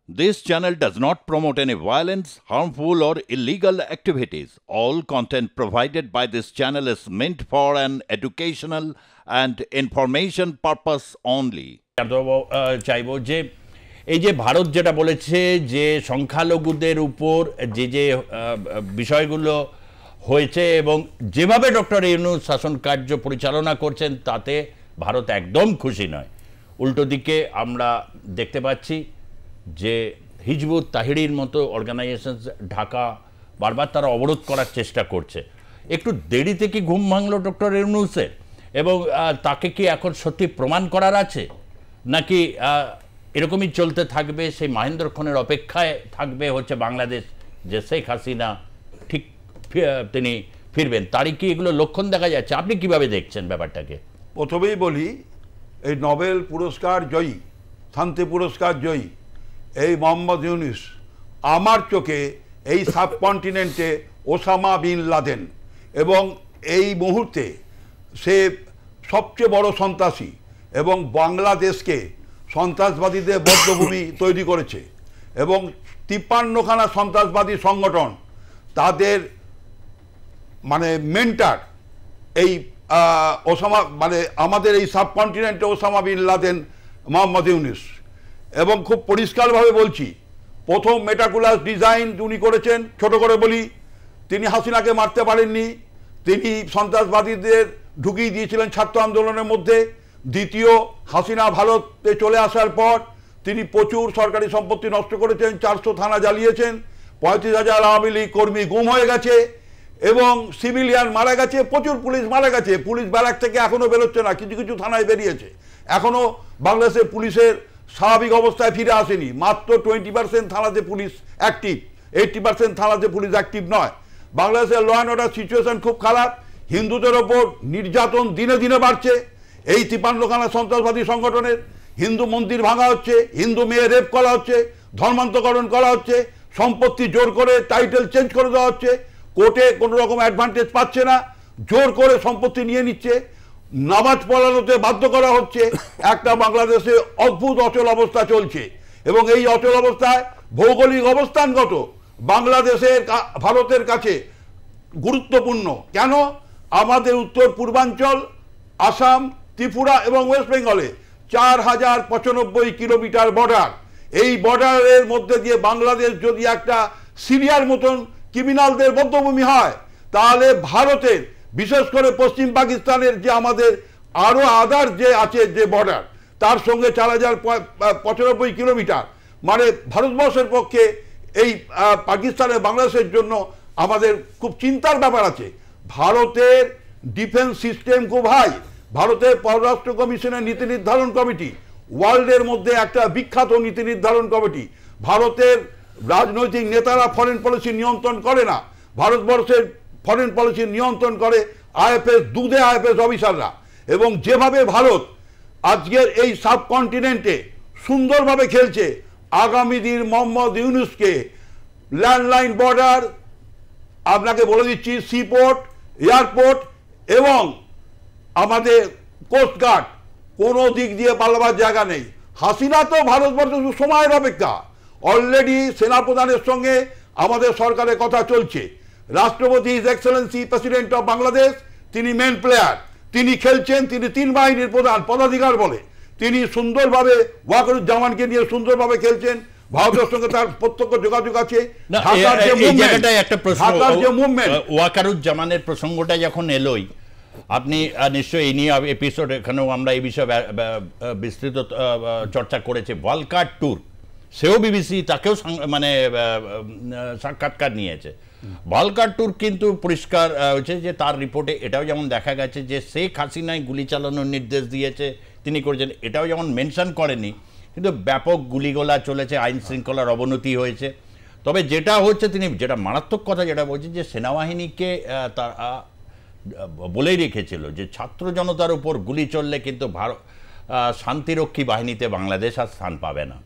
This channel does not promote any violence, harmful, or illegal activities. All content provided by this channel is meant for an educational and information purpose only. চাইব যে এই যে ভারত যেটা বলেছে যে সংখ্যালঘুদের উপর যে বিষয়গুলো হয়েছে এবং যেভাবে ডক্টর ইউনূস শাসন কার্য পরিচালনা করছেন তাতে ভারত একদম খুশি নয়। উল্টো দিকে আমরা দেখতে পাচ্ছি যে হিজবুত তাহরির মতো অর্গানাইজেশন ঢাকা বারবার তারা অবরোধ করার চেষ্টা করছে। একটু দেরিতে কি ঘুম ভাঙলো ডক্টর ইউনূসের এবং তাকে কি এখন সত্যি প্রমাণ করার আছে নাকি এরকমই চলতে থাকবে, সেই মহেন্দ্রক্ষণের অপেক্ষায় থাকবে হচ্ছে বাংলাদেশ যে শেখ হাসিনা ঠিক তিনি ফিরবেন, তারই কি এগুলো লক্ষণ দেখা যাচ্ছে? আপনি কিভাবে দেখছেন ব্যাপারটাকে? প্রথমেই বলি, এই নোবেল পুরস্কার জয়ী, শান্তি পুরস্কার জয়ী এই মোহাম্মদ ইউনূস আমার চোখে এই সাবকন্টিনেন্টে ওসামা বিন লাদেন এবং এই মুহূর্তে সে সবচেয়ে বড় সন্ত্রাসী এবং বাংলাদেশকে সন্ত্রাসবাদীদের বদ্ধভূমি তৈরি করেছে এবং 53খানা সন্ত্রাসবাদী সংগঠন তাদের মানে মেন্টার এই ওসামা, মানে আমাদের এই সাবকন্টিনেন্টে Osama bin Laden Mohammad Yunus. এবং খুব পরিষ্কারভাবে বলছি, প্রথম মেটাকুলাস ডিজাইন উনি করেছেন। ছোট করে বলি, তিনি হাসিনাকে মারতে পারেননি, তিনি সন্ত্রাসবাদীদের ঢুকিয়ে দিয়েছিলেন ছাত্র আন্দোলনের মধ্যে। দ্বিতীয়, হাসিনা ভারতে চলে আসার পর তিনি প্রচুর সরকারি সম্পত্তি নষ্ট করেছেন, 400 থানা জ্বালিয়েছেন, 35,000 আওয়ামী লীগ কর্মী গুম হয়ে গেছে এবং সিভিলিয়ান মারা গেছে, প্রচুর পুলিশ মারা গেছে। পুলিশ ব্যারাক থেকে এখনও বেরোচ্ছে না, কিছু কিছু থানায় বেরিয়েছে। এখনও বাংলাদেশের পুলিশের স্বাভাবিক অবস্থায় ফিরে আসেনি। মাত্র 20% থানাতে পুলিশ অ্যাক্টিভ, 80% থানাতে পুলিশ অ্যাক্টিভ নয়। বাংলাদেশের ল অ্যান্ড অর্ডার সিচুয়েশন খুব খারাপ। হিন্দুদের ওপর নির্যাতন দিনে দিনে বাড়ছে। এই 53খানা সন্ত্রাসবাদী সংগঠনের হিন্দু মন্দির ভাঙা হচ্ছে, হিন্দু মেয়ে রেপ করা হচ্ছে, ধর্মান্তকরণ করা হচ্ছে, সম্পত্তি জোর করে টাইটেল চেঞ্জ করে দেওয়া হচ্ছে, কোর্টে কোনো রকম অ্যাডভান্টেজ পাচ্ছে না, জোর করে সম্পত্তি নিয়ে নিচ্ছে, নামাজ পড়ানোতে বাধ্য করা হচ্ছে। একটা বাংলাদেশে অদ্ভুত অচল অবস্থা চলছে এবং এই অচল অবস্থায় ভৌগোলিক অবস্থানগত বাংলাদেশের ভারতের কাছে গুরুত্বপূর্ণ। কেন? আমাদের উত্তর পূর্বাঞ্চল, আসাম, ত্রিপুরা এবং ওয়েস্ট বেঙ্গলে 4095 কিলোমিটার বর্ডার। এই বর্ডারের মধ্যে দিয়ে বাংলাদেশ যদি একটা সিরিয়ার মতন ক্রিমিনালদের বদ্ধভূমি হয়, তাহলে ভারতের, বিশেষ করে পশ্চিম পাকিস্তানের যে আমাদের আরও আদার যে আছে যে বর্ডার, তার সঙ্গে 4095 কিলোমিটার, মানে ভারতবর্ষের পক্ষে এই পাকিস্তানের বাংলাদেশের জন্য আমাদের খুব চিন্তার ব্যাপার আছে। ভারতের ডিফেন্স সিস্টেম খুব হাই। ভারতের পররাষ্ট্র কমিশনের নীতি নির্ধারণ কমিটি ওয়ার্ল্ডের মধ্যে একটা বিখ্যাত নীতি নির্ধারণ কমিটি। ভারতের রাজনৈতিক নেতারা ফরেন পলিসি নিয়ন্ত্রণ করে না, ভারতবর্ষের ফরেন পলিসি নিয়ন্ত্রণ করে আইএফএস, দুধে আইএফএস অফিসাররা। এবং যেভাবে ভারত আজকের এই সাবকন্টিনেন্টে সুন্দরভাবে খেলছে, আগামী দিন মোহাম্মদ ইউনূসকে ল্যান্ডলাইন বর্ডার, আপনাকে বলে দিচ্ছি, সিপোর্ট, এয়ারপোর্ট এবং আমাদের কোস্টগার্ড, কোনো দিক দিয়ে পালাবার জায়গা নেই। হাসিনা তো ভারতবর্ষ সময়ের অপেক্ষা। অলরেডি সেনাপ্রধানের সঙ্গে আমাদের সরকারের কথা চলছে। রাষ্ট্রপতি his Excellency president of Bangladesh, তিনি মেন প্লেয়ার, তিনি খেলছেন, তিনি 3 বাহিনীর প্রধান, পদাধিকার বলে তিনি সুন্দরভাবে ওয়াকারুজ্জামানকে নিয়ে সুন্দরভাবে খেলছেন। ভারতের সঙ্গে তার প্রত্যক্ষ যোগাযোগ আছে। ওয়াকারুজ্জামানের প্রসঙ্গটা যখন এলোই, আপনি নিশ্চয়ই এই নিয়ে এপিসোড এখানেও আমরা এই বিষয়ে বিস্তৃত চর্চা করেছি। ভলকার ট্যুর, সেও বিবিসি তাকেও মানে সাক্ষাৎকার নিয়েছে। ভলকার ট্যুর কিন্তু পরিষ্কার হয়েছে যে তার রিপোর্টে এটাও যেমন দেখা গেছে যে শেখ হাসিনায় গুলি চালানোর নির্দেশ দিয়েছে, তিনি করেছেন, এটাও যেমন মেনশন করেনি, কিন্তু ব্যাপক গুলিগোলা চলেছে, আইন শৃঙ্খলার অবনতি হয়েছে। তবে যেটা হচ্ছে, তিনি যেটা মারাত্মক কথা যেটা বলছেন যে সেনাবাহিনীকে তার বলেই রেখেছিল যে ছাত্র জনতার উপর গুলি চললে কিন্তু শান্তিরক্ষী বাহিনীতে বাংলাদেশ আর স্থান পাবে না।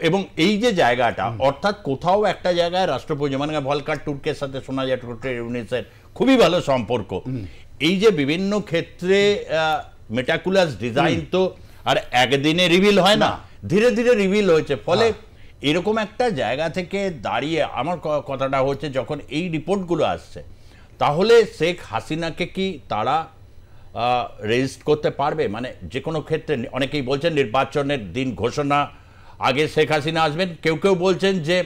এবং এই যে জায়গাটা, অর্থাৎ কোথাও একটা জায়গায় রাষ্ট্রপতি, মানে ভলকার ট্যুরের সাথে শোনা যায় ডক্টর ইউনূসের খুবই ভালো সম্পর্ক। এই যে বিভিন্ন ক্ষেত্রে মেটাকুলাস ডিজাইন তো আর একদিনে রিভিল হয় না, ধীরে ধীরে রিভিল হয়েছে। ফলে এরকম একটা জায়গা থেকে দাঁড়িয়ে আমার কথাটা হচ্ছে, যখন এই রিপোর্টগুলো আসছে, তাহলে শেখ হাসিনাকে কি তারা রেজিস্ট করতে পারবে? মানে যে কোনো ক্ষেত্রে অনেকেই বলছেন নির্বাচনের দিন ঘোষণা আগে শেখ হাসিনা আসবেন, কেউ কেউ বলছেন যে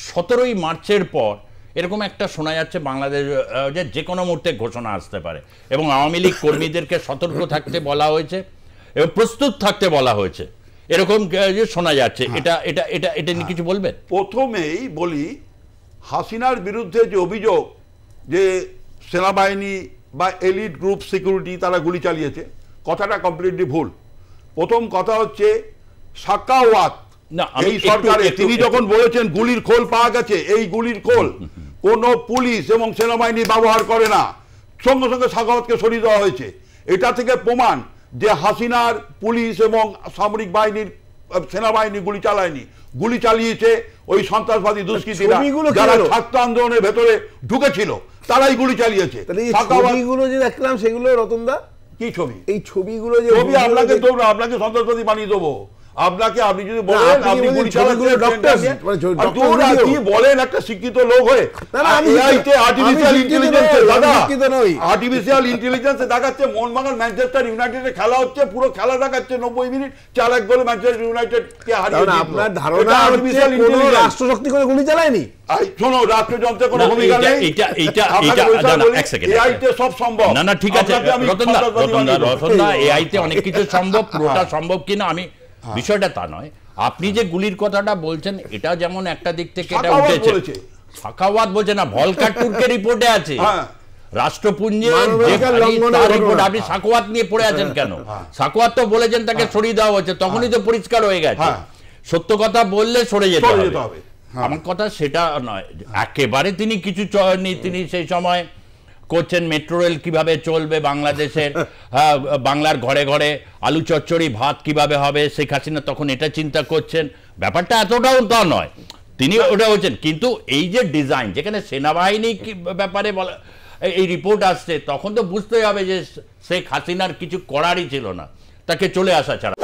17ই মার্চের পর এরকম একটা শোনা যাচ্ছে বাংলাদেশ যে কোনো মুহূর্তে ঘোষণা আসতে পারে, এবং আওয়ামী লীগ কর্মীদেরকে সতর্ক থাকতে বলা হয়েছে এবং প্রস্তুত থাকতে বলা হয়েছে, এরকম শোনা যাচ্ছে। এটা এটা এটা এটা নিয়ে কিছু বলবেন? প্রথমেই বলি, হাসিনার বিরুদ্ধে যে অভিযোগ যে সেনাবাহিনী বা এলিট গ্রুপ সিকিউরিটি তারা গুলি চালিয়েছে, কথাটা কমপ্লিটলি ভুল। প্রথম কথা হচ্ছে সাকাওয়াত এই সরকারে তিনি যখন বলেছেন গুলির খোল পাওয়া গেছে, এই গুলির খোল কোন পুলিশ এবং সেনাবাহিনী ব্যবহার করে না, সঙ্গে সঙ্গে সাকাওয়াতকে সরিয়ে দেওয়া হয়েছে। এটা থেকে প্রমাণ যে হাসিনার পুলিশ এবং সামরিক বাহিনীর সেনাবাহিনী গুলি চালায়নি, গুলি চালিয়েছে ওই সন্ত্রাসবাদী দুষ্কৃতীরা যারা ছাত্র আন্দোলনের ভেতরে ঢুকেছিল, তারাই গুলি চালিয়েছে। ছবিগুলো যে দেখলাম সেগুলো রতনদা কি ছবি? এই ছবিগুলো যে ছবি আপনাকে তো আপনাকে সন্ত্রাসবাদী বানিয়ে দেবো। আপনাকে আপনি যদি বলেন আপনি গুলি চালাচ্ছেন, কি বলেন একটা শিক্ষিত লোক হয়ে, আর্টিফিশিয়াল ইন্টেলিজেন্স দাদা, আর্টিফিশিয়াল ইন্টেলিজেন্স দেখাচ্ছে মোহনবাগান ম্যানচেস্টার ইউনাইটেডের খেলা হচ্ছে, পুরো খেলা দেখাচ্ছে 90 মিনিট 4-1 গোলে ম্যানচেস্টার ইউনাইটেড কে হারিয়ে দিল। আপনার ধারণা আর্টিফিশিয়াল ইন্টেলিজেন্স রাষ্ট্রশক্তি করে গুলি চালায়নি? শোনো, রাষ্ট্রযন্ত্রের কোনো ভূমিকা নেই, এআইতে সব সম্ভব। না না ঠিক আছে রতনদা, এআইতে অনেক কিছু সম্ভব, পুরোটা সম্ভব কিনা আমি বিষয়টা তা নয়। আপনি যে গুলির কথাটা বলছেন এটা যেমন একটা দিক থেকে এটা উঠেছে, সাখাওয়াত বলছে না, ভলকার তুর্কের রিপোর্টে আছে রাষ্ট্রপুঞ্জের রিপোর্ট, আপনি সাখাওয়াত নিয়ে পড়ে আছেন কেন? সাখাওয়াত তো বলেছেন তাকে সরিয়ে দেওয়া হয়েছে, তখনই তো পরিষ্কার হয়ে গেছে। সত্য কথা বললে সরে যেতে হবে, আমার কথা সেটা নয়। একেবারে তিনি কিছু তিনি সেই সময় করছেন মেট্রো রেল কিভাবে চলবে বাংলাদেশের, বাংলার ঘরে ঘরে আলু চচ্চড়ি ভাত কিভাবে হবে, শেখ হাসিনা তখন এটা চিন্তা করছেন। ব্যাপারটা এতটাও তা নয়, তিনি ওটা হচ্ছেন। কিন্তু এই যে ডিজাইন, যেখানে সেনাবাহিনী ব্যাপারে বলা এই রিপোর্ট আসছে, তখন তো বুঝতেই হবে যে শেখ হাসিনার কিছু করারই ছিল না, তাকে চলে আসা ছাড়া।